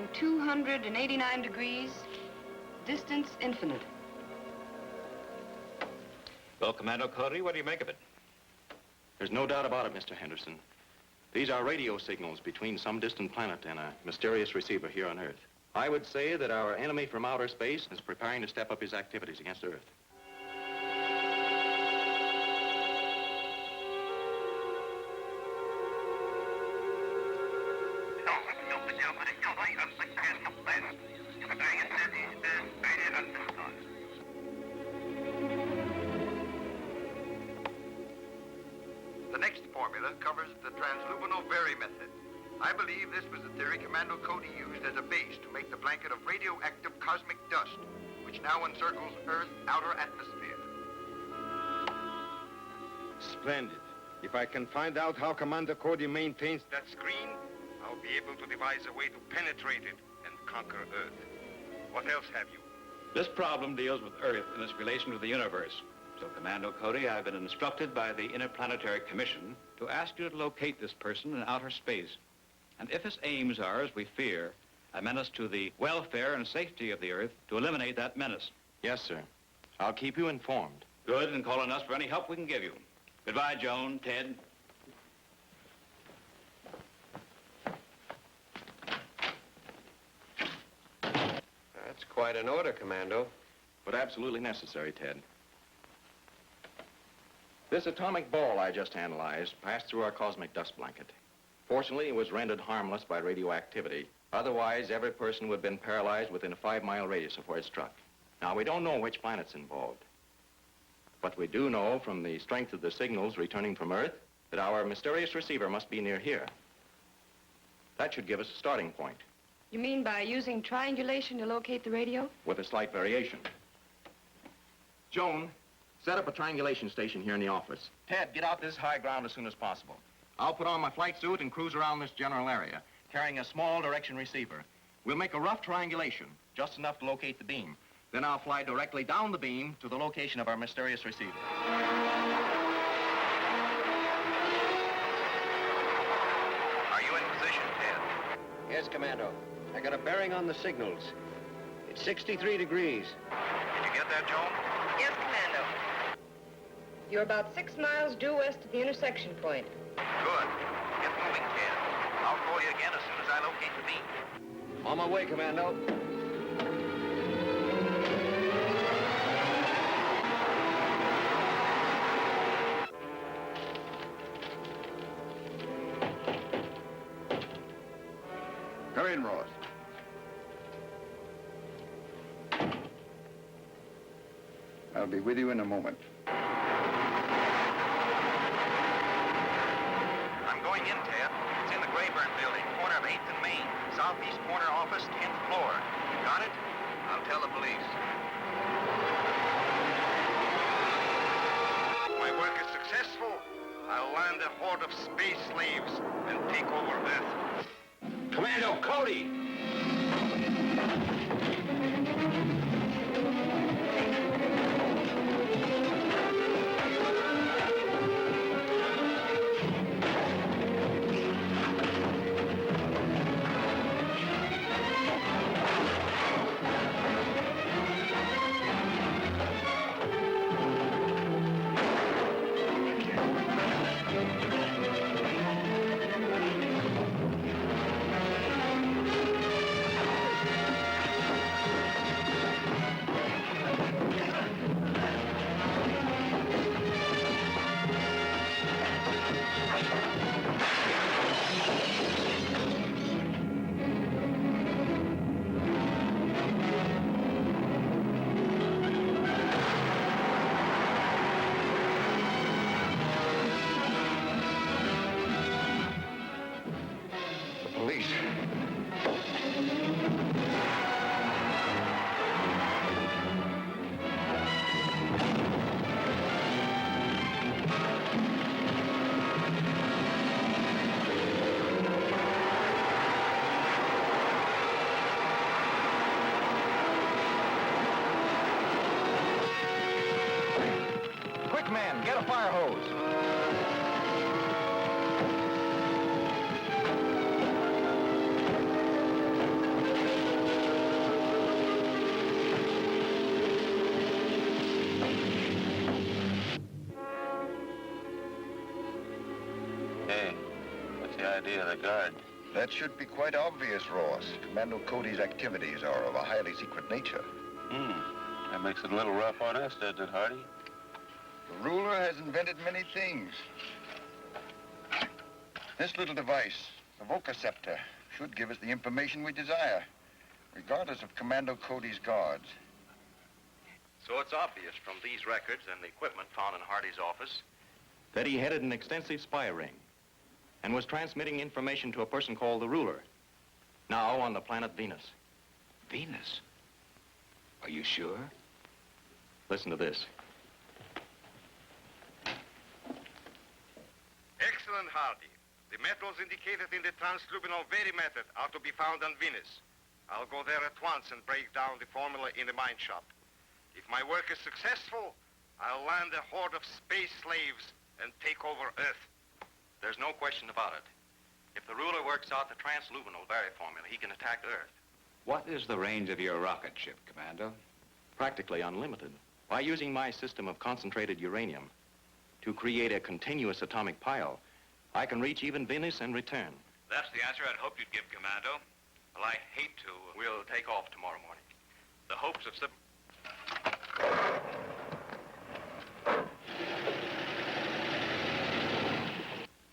Elevation 289 degrees, distance infinite. Well, Commando Cody, what do you make of it? There's no doubt about it, Mr. Henderson. These are radio signals between some distant planet and a mysterious receiver here on Earth. I would say that our enemy from outer space is preparing to step up his activities against Earth. The next formula covers the translumino-vary method. I believe this was the theory Commando Cody used as a base to make the blanket of radioactive cosmic dust, which now encircles Earth's outer atmosphere. Splendid. If I can find out how Commander Cody maintains that screen, I'll be able to devise a way to penetrate it and conquer Earth. What else have you? This problem deals with Earth and its relation to the universe. So, Commando Cody, I've been instructed by the Interplanetary Commission to ask you to locate this person in outer space. And if his aims are, as we fear, a menace to the welfare and safety of the Earth, to eliminate that menace. Yes, sir. I'll keep you informed. Good, and call on us for any help we can give you. Goodbye, Joan, Ted. That's quite an order, Commando. But absolutely necessary, Ted. This atomic ball I just analyzed passed through our cosmic dust blanket. Fortunately, it was rendered harmless by radioactivity. Otherwise, every person would have been paralyzed within a 5-mile radius of where it struck. Now, we don't know which planet's involved. But we do know from the strength of the signals returning from Earth that our mysterious receiver must be near here. That should give us a starting point. You mean by using triangulation to locate the radio? With a slight variation. Joan, set up a triangulation station here in the office. Ted, get out this high ground as soon as possible. I'll put on my flight suit and cruise around this general area, carrying a small direction receiver. We'll make a rough triangulation, just enough to locate the beam. Then I'll fly directly down the beam to the location of our mysterious receiver. Are you in position, Ted? Yes, Commando. I got a bearing on the signals. It's 63 degrees. Did you get that, Joan? Yes, Commando. You're about 6 miles due west of the intersection point. Good. Get moving, Ted. I'll call you again as soon as I locate the beam. On my way, Commando. Come in, Ross. I'll be with you in a moment. I'm going in, Ted. It's in the Grayburn building, corner of 8th and Main. Southeast corner office, 10th floor. You got it? I'll tell the police. My work is successful. I'll land a horde of space slaves and take over Earth. Commando Cody! Get a fire hose. idea of the guard? That should be quite obvious, Ross. Commando Cody's activities are of a highly secret nature. That makes it a little rough on us, doesn't it, Hardy? The ruler has invented many things. This little device, the vococeptor, should give us the information we desire, regardless of Commando Cody's guards. So it's obvious from these records and the equipment found in Hardy's office that he headed an extensive spy ring and was transmitting information to a person called the Ruler, now on the planet Venus. Venus? Are you sure? Listen to this. Excellent, Hardy. The metals indicated in the transluminal Very method are to be found on Venus. I'll go there at once and break down the formula in the mine shop. If my work is successful, I'll land a horde of space slaves and take over Earth. There's no question about it. If the Ruler works out the transluminal Very formula, he can attack Earth. What is the range of your rocket ship, Commando? Practically unlimited. By using my system of concentrated uranium to create a continuous atomic pile, I can reach even Venus and return. That's the answer I'd hoped you'd give, Commando. Well, I hate to. We'll take off tomorrow morning. The hopes of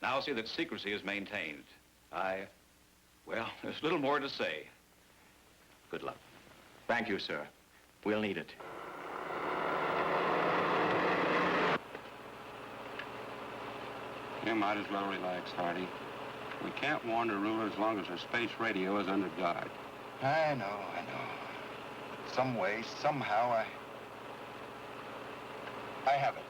Now see that secrecy is maintained. Well, there's little more to say. Good luck. Thank you, sir. We'll need it. You might as well relax, Hardy. We can't warn the Ruler as long as her space radio is under guard. I know. Some way, somehow, I have it.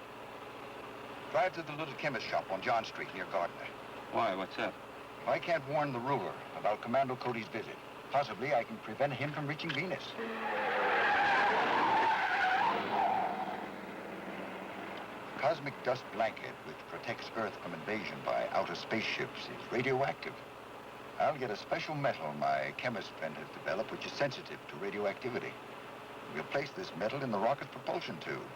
Drive to the little chemist shop on John Street near Gardner. Why, what's up? If I can't warn the Ruler about Commando Cody's visit, possibly I can prevent him from reaching Venus. The cosmic dust blanket, which protects Earth from invasion by outer spaceships, is radioactive. I'll get a special metal my chemist friend has developed, which is sensitive to radioactivity. We'll place this metal in the rocket's propulsion tube.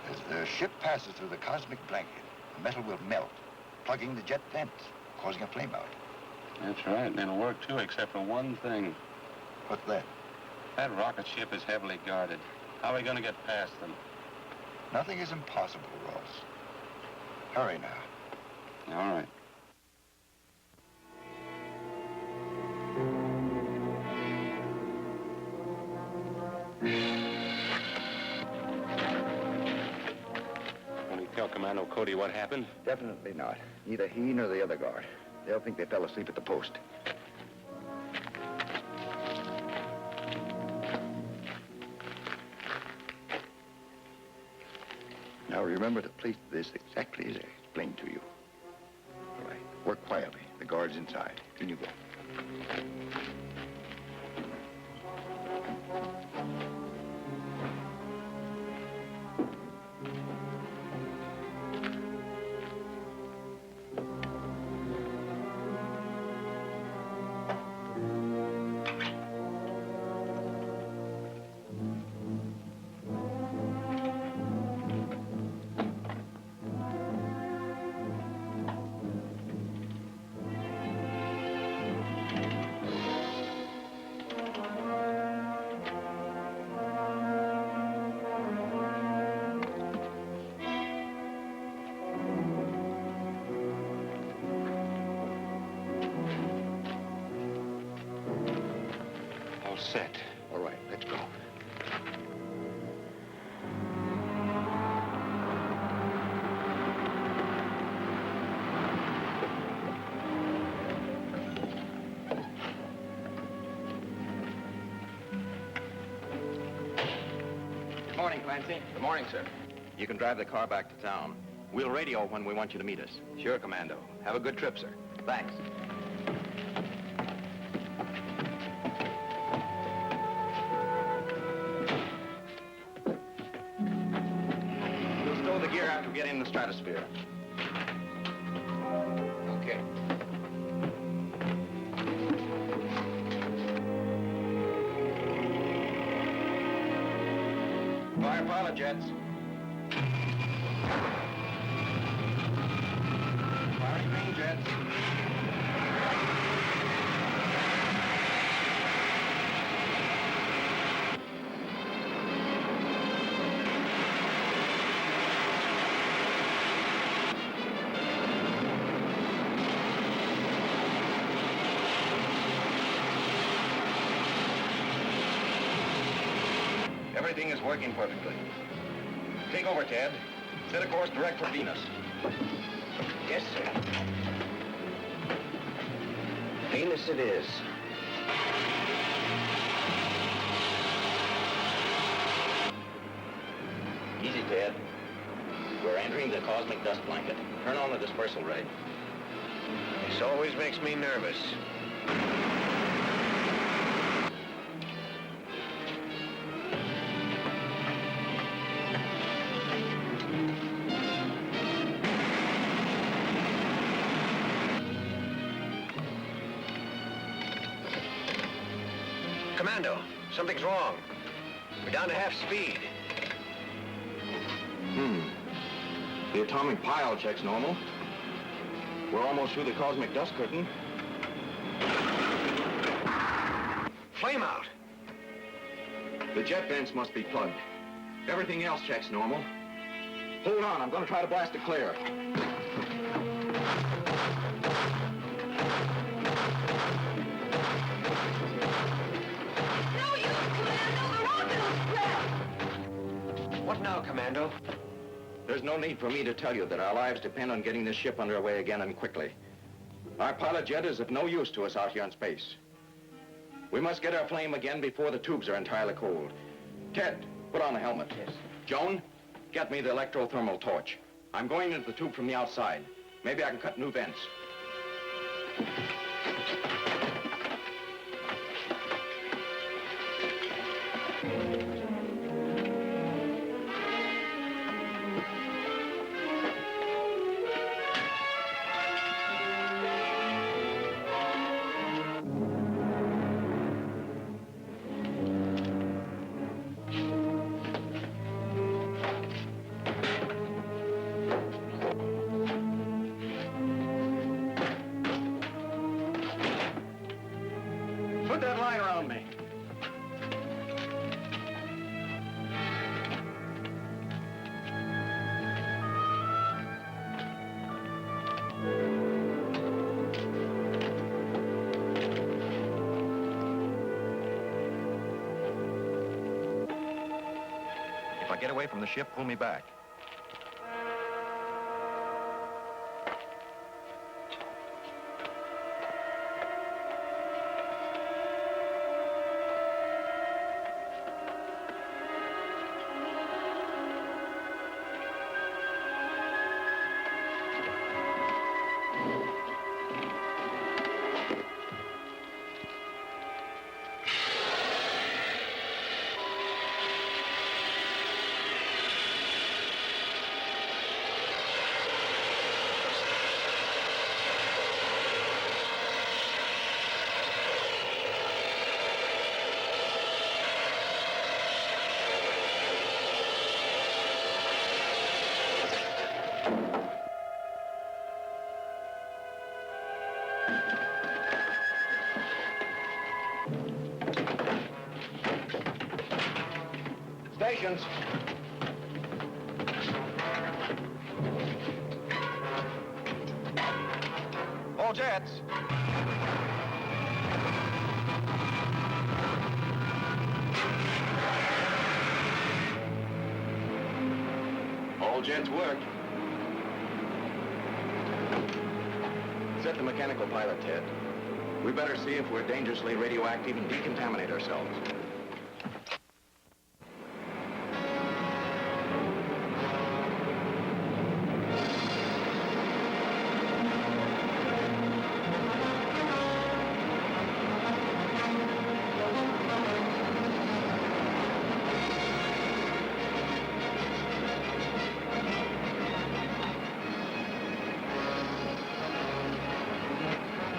As the ship passes through the cosmic blanket, the metal will melt, plugging the jet vents, causing a flameout. That's right, and it'll work too, except for one thing. What's that? That rocket ship is heavily guarded. How are we going to get past them? Nothing is impossible, Ross. Hurry now. All right. Will you tell Commando Cody what happened? Definitely not. Neither he nor the other guard. They'll think they fell asleep at the post. Now remember to place this exactly as I explained to you. All right. Work quietly. The guard's inside. In you go. Set. All right, let's go. Good morning, Clancy. Good morning, sir. You can drive the car back to town. We'll radio when we want you to meet us. Sure, Commando. Have a good trip, sir. Thanks. To get in the stratosphere. Okay. Fire pilot jets. Firing main jets. Everything is working perfectly. Take over, Ted. Set a course direct for Venus. Yes, sir. Venus it is. Easy, Ted. We're entering the cosmic dust blanket. Turn on the dispersal ray. This always makes me nervous. Commando, something's wrong. We're down to half speed. The atomic pile checks normal. We're almost through the cosmic dust curtain. Flame out. The jet vents must be plugged. Everything else checks normal. Hold on, I'm going to try to blast it clear. No use, Commando. The rocket will spread. What now, Commando? There's no need for me to tell you that our lives depend on getting this ship underway again and quickly. Our pilot jet is of no use to us out here in space. We must get our flame again before the tubes are entirely cold. Ted, put on the helmet. Yes. Joan, get me the electrothermal torch. I'm going into the tube from the outside. Maybe I can cut new vents. Put that line around me. If I get away from the ship, pull me back. Stations. All jets. All jets work. Set the mechanical pilot, Ted. We better see if we're dangerously radioactive and decontaminate ourselves.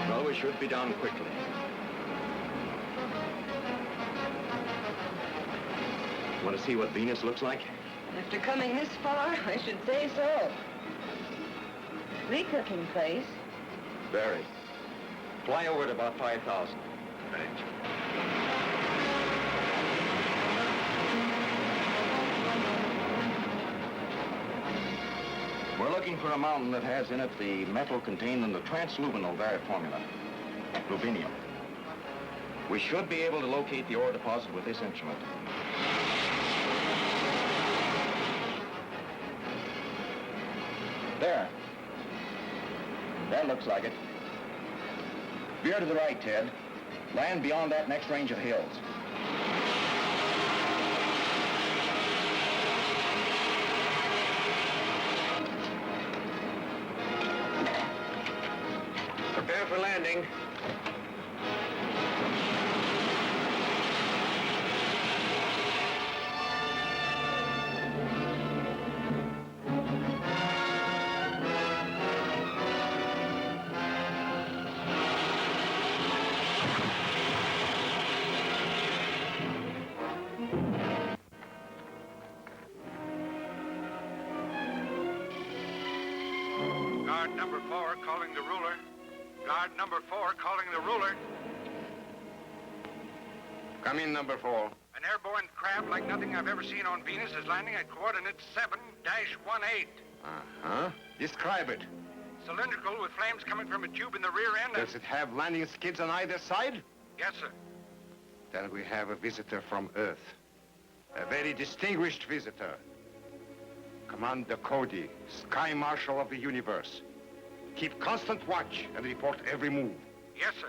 Well, we should be down quickly. Want to see what Venus looks like? After coming this far, I should say so. Recooking place. Very. Fly over at about 5,000. We're looking for a mountain that has in it the metal contained in the transluminal formula, rubidium. We should be able to locate the ore deposit with this instrument. Yeah, looks like it. Veer to the right, Ted. Land beyond that next range of hills. Prepare for landing. Guard number 4 calling the ruler. Guard number 4 calling the ruler. Come in, number 4. An airborne craft like nothing I've ever seen on Venus is landing at coordinates 7-18. Uh-huh. Describe it. Cylindrical with flames coming from a tube in the rear end. Does it have landing skids on either side? Yes, sir. Then we have a visitor from Earth. A very distinguished visitor. Commander Cody, Sky Marshal of the universe. Keep constant watch and report every move. Yes, sir.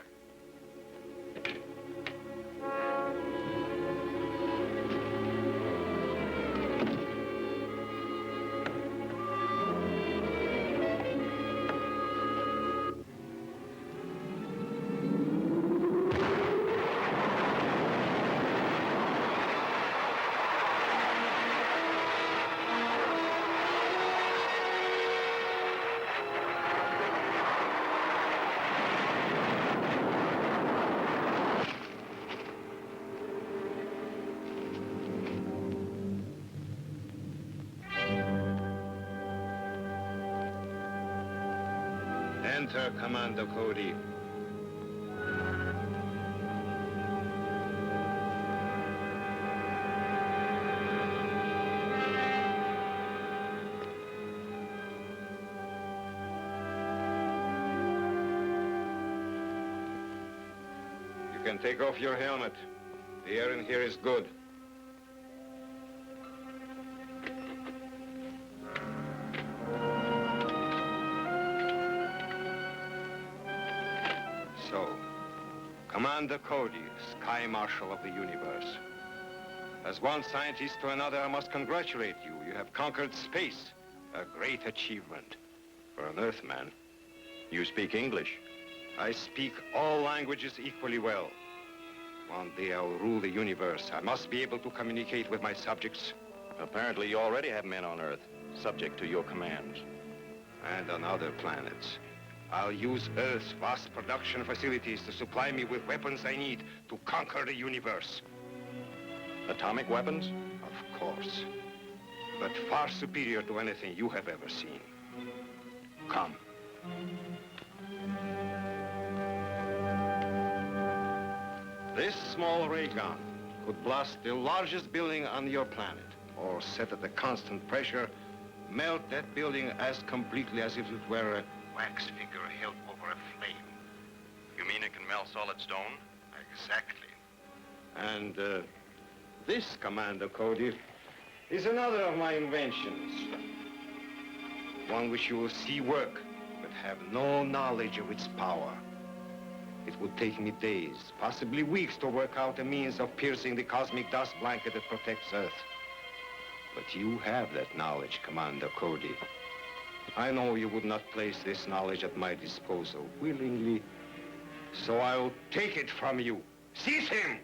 Enter, Commander Cody. You can take off your helmet. The air in here is good. So, Commander Cody, Sky Marshal of the universe. As one scientist to another, I must congratulate you. You have conquered space, a great achievement for an Earthman. You speak English. I speak all languages equally well. One day I'll rule the universe. I must be able to communicate with my subjects. Apparently you already have men on Earth, subject to your commands. And on other planets. I'll use Earth's vast production facilities to supply me with weapons I need to conquer the universe. Atomic weapons? Of course. But far superior to anything you have ever seen. Come. This small ray gun could blast the largest building on your planet, or set at a constant pressure, melt that building as completely as if it were a wax figure held over a flame. You mean it can melt solid stone? Exactly. And this, Commander Cody, is another of my inventions. One which you will see work, but have no knowledge of its power. It would take me days, possibly weeks, to work out a means of piercing the cosmic dust blanket that protects Earth. But you have that knowledge, Commander Cody. I know you would not place this knowledge at my disposal willingly, so I'll take it from you. Seize him!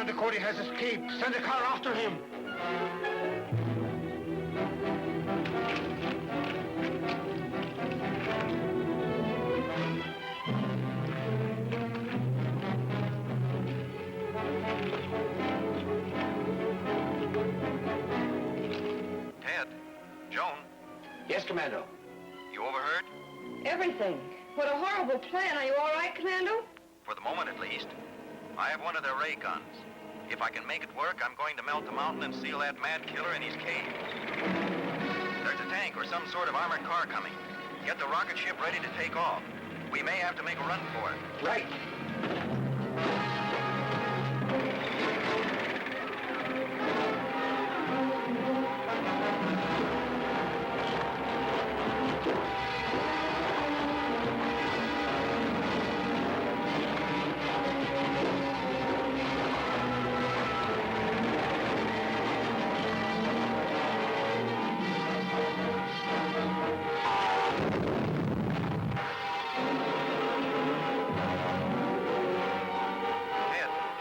Commander Cody has escaped. Send a car after him. Ted, Joan, Yes, Commando. you overheard? Everything. What a horrible plan. Are you all right, Commando? For the moment, at least. I have one of their ray guns. If I can make it work, I'm going to melt the mountain and seal that mad killer in his cave. There's a tank or some sort of armored car coming. Get the rocket ship ready to take off. We may have to make a run for it. Right.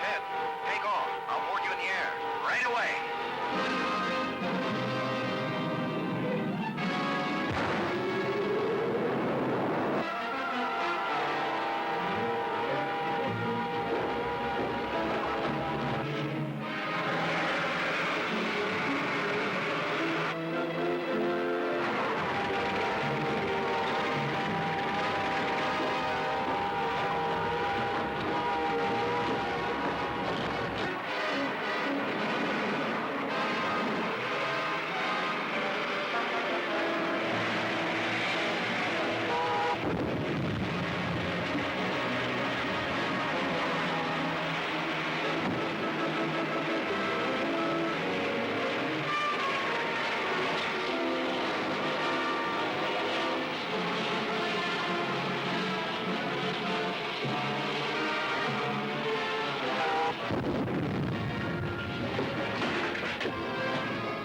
Ted, take off. I'll board you in the air. Right away.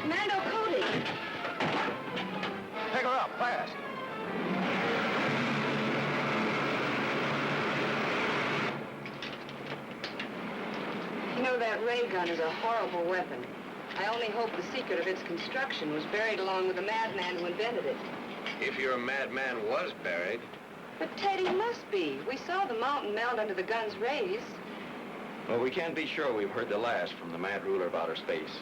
Commando Cody. Pick her up, fast. You know, that ray gun is a horrible weapon. I only hope the secret of its construction was buried along with the madman who invented it. If your madman was buried, But Ted, he must be. We saw the mountain melt under the gun's rays. Well, we can't be sure we've heard the last from the mad ruler of outer space.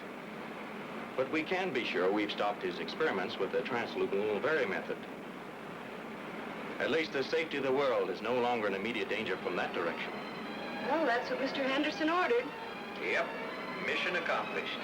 But we can be sure we've stopped his experiments with the transluminal Very method. At least the safety of the world is no longer in immediate danger from that direction. Well, that's what Mr. Henderson ordered. yep, mission accomplished.